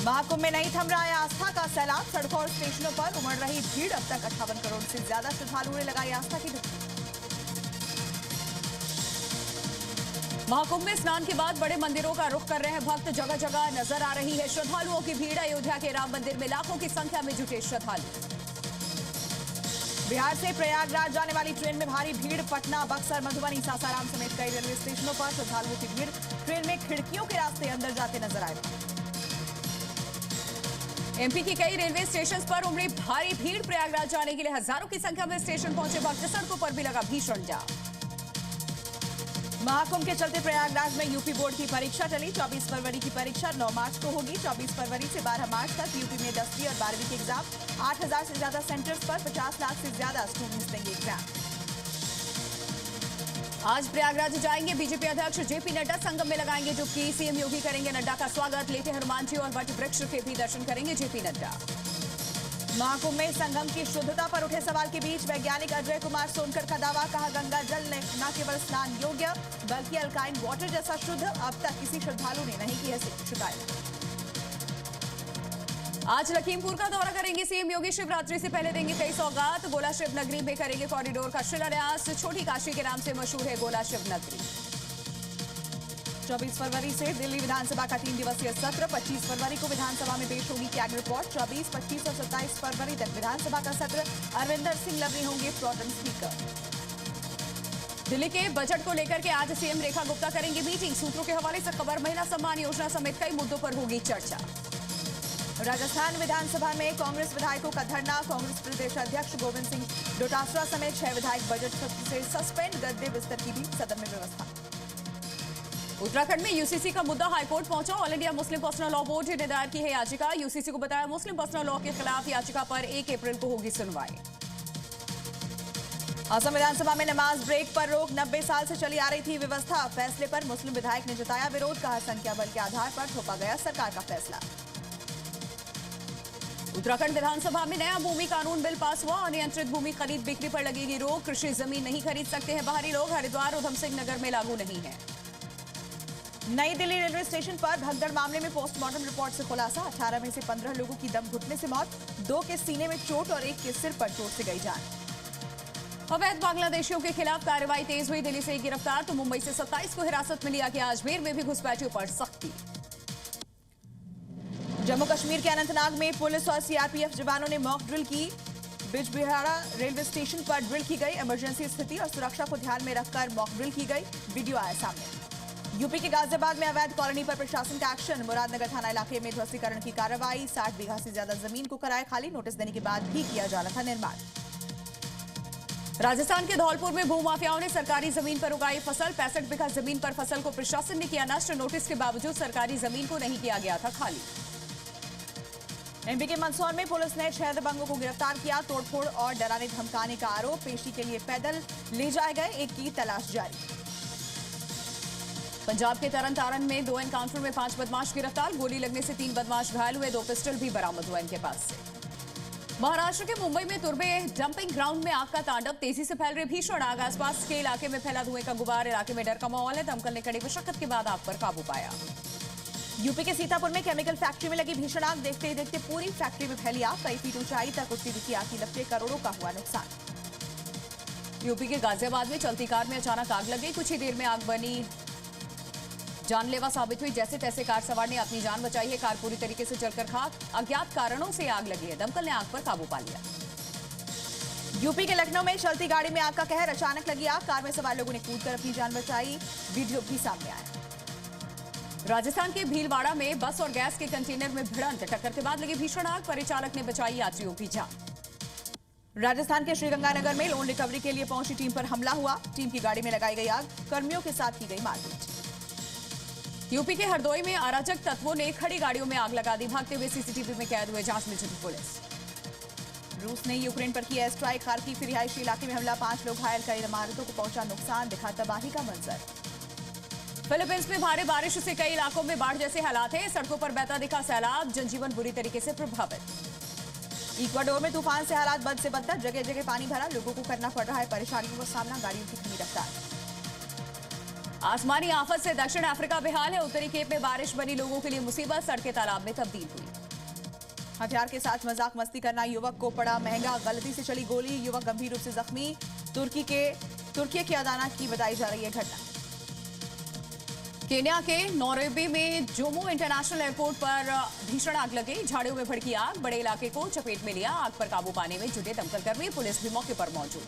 महाकुंभ में नहीं थम रहा है आस्था का सैलाब। सड़कों और स्टेशनों पर उमड़ रही भीड़। अब तक 58 करोड़ से ज्यादा श्रद्धालुओं ने लगाई आस्था की डुबकी। महाकुंभ में स्नान के बाद बड़े मंदिरों का रुख कर रहे हैं भक्त। जगह जगह नजर आ रही है श्रद्धालुओं की भीड़। अयोध्या के राम मंदिर में लाखों की संख्या में जुटे श्रद्धालु। बिहार से प्रयागराज जाने वाली ट्रेन में भारी भीड़। पटना, बक्सर, मधुबनी, सासाराम समेत कई रेलवे स्टेशनों पर श्रद्धालुओं की भीड़। ट्रेन में खिड़कियों के रास्ते अंदर जाते नजर आए। एमपी की कई रेलवे स्टेशन पर उमड़ी भारी भीड़। प्रयागराज जाने के लिए हजारों की संख्या में स्टेशन पहुंचे भक्त। सड़कों पर भी लगा भीषण जाम। महाकुंभ के चलते प्रयागराज में यूपी बोर्ड की परीक्षा टली। 24 फरवरी की परीक्षा 9 मार्च को होगी। 24 फरवरी से 12 मार्च तक यूपी में 10वीं और 12वीं के एग्जाम। 8000 से ज्यादा सेंटर्स पर 50 लाख से ज्यादा स्टूडेंट्स देंगे एग्जाम। आज प्रयागराज जाएंगे बीजेपी अध्यक्ष जेपी नड्डा। संगम में लगाएंगे डुबकी। सीएम योगी करेंगे नड्डा का स्वागत। लेटे हनुमान जी और वट वृक्ष के भी दर्शन करेंगे जेपी नड्डा। महाकुंभ में संगम की शुद्धता पर उठे सवाल के बीच वैज्ञानिक अजय कुमार सोनकर का दावा। कहा, गंगा जल न केवल स्नान योग्य बल्कि अल्काइन वाटर जैसा शुद्ध। अब तक किसी श्रद्धालु ने नहीं की है शिकायत। आज लखीमपुर का दौरा करेंगे सीएम योगी। शिवरात्रि से पहले देंगे कई सौगात। गोला शिव नगरी में करेंगे कॉरिडोर का शिलान्यास। छोटी काशी के नाम से मशहूर है गोला शिव नगरी। 24 फरवरी से दिल्ली विधानसभा का 3 दिवसीय सत्र। 25 फरवरी को विधानसभा में पेश होगी कैग रिपोर्ट। 24, 25 और 27 फरवरी तक विधानसभा का सत्र। अरविंदर सिंह लवरी होंगे प्रोटेम स्पीकर। दिल्ली के बजट को लेकर के आज सीएम रेखा गुप्ता करेंगे मीटिंग। सूत्रों के हवाले से खबर, महिला सम्मान योजना समेत कई मुद्दों पर होगी चर्चा। राजस्थान विधानसभा में कांग्रेस विधायकों का धरना। कांग्रेस प्रदेश अध्यक्ष गोविंद सिंह डोटासरा समेत 6 विधायक बजट सत्र से सस्पेंड। गद्दे बिस्तर की भी सदन में व्यवस्था। उत्तराखंड में यूसीसी का मुद्दा हाईकोर्ट पहुंचा। All India Muslim personal law board ने दायर की है याचिका। यूसीसी को बताया मुस्लिम पर्सनल लॉ के खिलाफ याचिका पर 1 अप्रैल को होगी सुनवाई। असम विधानसभा में नमाज ब्रेक पर रोक। 90 साल से चली आ रही थी व्यवस्था। फैसले पर मुस्लिम विधायक ने जताया विरोध। कहा, संख्या बल के आधार पर थोपा गया सरकार का फैसला। उत्तराखंड विधानसभा में नया भूमि कानून बिल पास हुआ। अनियंत्रित भूमि खरीद बिक्री पर लगेगी रोक। कृषि जमीन नहीं खरीद सकते हैं बाहरी लोग। हरिद्वार, उधम सिंह नगर में लागू नहीं है। नई दिल्ली रेलवे स्टेशन पर भगदड़ मामले में पोस्टमार्टम रिपोर्ट से खुलासा। 18 में से 15 लोगों की दम घुटने से मौत। 2 के सीने में चोट और 1 के सिर पर चोट से गई जान। अवैध बांग्लादेशियों के खिलाफ कार्रवाई तेज हुई। दिल्ली से गिरफ्तार तो मुंबई से 27 को हिरासत में लिया गया। अजमेर में भी घुसपैठियों पर सख्ती। जम्मू कश्मीर के अनंतनाग में पुलिस और सीआरपीएफ जवानों ने मॉक ड्रिल की। बिजबिहाड़ा रेलवे स्टेशन पर ड्रिल की गई। इमरजेंसी स्थिति और सुरक्षा को ध्यान में रखकर मॉक ड्रिल की गई। वीडियो आया सामने। यूपी के गाजियाबाद में अवैध कॉलोनी पर प्रशासन का एक्शन। मुरादनगर थाना इलाके में ध्वस्तीकरण की कार्रवाई। 60 बीघा से ज्यादा जमीन को कराए खाली। नोटिस देने के बाद भी किया जा रहा था निर्माण। राजस्थान के धौलपुर में भूमाफियाओं ने सरकारी जमीन पर उगाई फसल। 65 बीघा जमीन पर फसल को प्रशासन ने किया नष्ट। नोटिस के बावजूद सरकारी जमीन को नहीं किया गया था खाली। एमपी के मंदसौर में पुलिस ने 6 दबंगों को गिरफ्तार किया। तोड़फोड़ और डराने धमकाने का आरोप। पेशी के लिए पैदल ले जाए गए। एक की तलाश जारी। पंजाब के तरन तारण में 2 एनकाउंटर में 5 बदमाश गिरफ्तार। गोली लगने से 3 बदमाश घायल हुए। 2 पिस्टल भी बरामद हुए इनके पास से। महाराष्ट्र के मुंबई में तुर्बे डंपिंग ग्राउंड में आग का तांडव। तेजी से फैल रही भीषण आग। आसपास के इलाके में फैला धुएं का गुबार। इलाके में डर का माहौल है। दमकल ने कड़ी मशक्कत के बाद आग पर काबू पाया। यूपी के सीतापुर में केमिकल फैक्ट्री में लगी भीषण आग। देखते ही देखते पूरी फैक्ट्री में फैली आग। कई फीट ऊंचाई तक उठती दिखी आग की लपटें। करोड़ों का हुआ नुकसान। यूपी के गाजियाबाद में चलती कार में अचानक आग लग गई। कुछ ही देर में आग बनी जानलेवा साबित हुई। जैसे तैसे कार सवार ने अपनी जान बचाई है। कार पूरी तरीके से जलकर खाक। अज्ञात कारणों से आग लगी है। दमकल ने आग पर काबू पा लिया। यूपी के लखनऊ में चलती गाड़ी में आग का कहर। अचानक लगी आग। कार में सवार लोगों ने कूदकर अपनी जान बचाई। वीडियो भी सामने आया। राजस्थान के भीलवाड़ा में बस और गैस के कंटेनर में भिड़ंत। टक्कर के बाद लगी भीषण आग। परिचालक ने बचाई यात्रियों की जान। राजस्थान के श्रीगंगानगर में लोन रिकवरी के लिए पहुंची टीम पर हमला हुआ। टीम की गाड़ी में लगाई गई आग। कर्मियों के साथ की गई मारपीट। यूपी के हरदोई में अराजक तत्वों ने खड़ी गाड़ियों में आग लगा दी। भागते हुए सीसीटीवी में कैद हुए। जांच में जुटी पुलिस। रूस ने यूक्रेन पर किया स्ट्राइक। खार्किव के रिहायशी इलाके में हमला। 5 लोग घायल। कई इमारतों को पहुंचा नुकसान। दिखा तबाही का मंजर। फिलीपींस में भारी बारिश से कई इलाकों में बाढ़ जैसे हालात हैं। सड़कों पर बहता दिखा सैलाब। जनजीवन बुरी तरीके से प्रभावित। इक्वाडोर में तूफान से हालात बद से बदतर। जगह जगह पानी भरा। लोगों को करना पड़ रहा है परेशानियों का सामना। गाड़ियों की धीमी रफ्तार। आसमानी आफत से दक्षिण अफ्रीका बेहाल है। उत्तरी केप में बारिश बनी लोगों के लिए मुसीबत, सड़कें तालाब में तब्दील हुई। हथियार के साथ मजाक मस्ती करना युवक को पड़ा महंगा, गलती से चली गोली, युवक गंभीर रूप से जख्मी। तुर्की के अदाना की बताई जा रही है घटना। केन्या के नैरोबी में जोमो इंटरनेशनल एयरपोर्ट पर भीषण आग लगी। झाड़ियों में भड़की आग बड़े इलाके को चपेट में लिया। आग पर काबू पाने में जुटे दमकल कर्मी, पुलिस भी मौके पर मौजूद।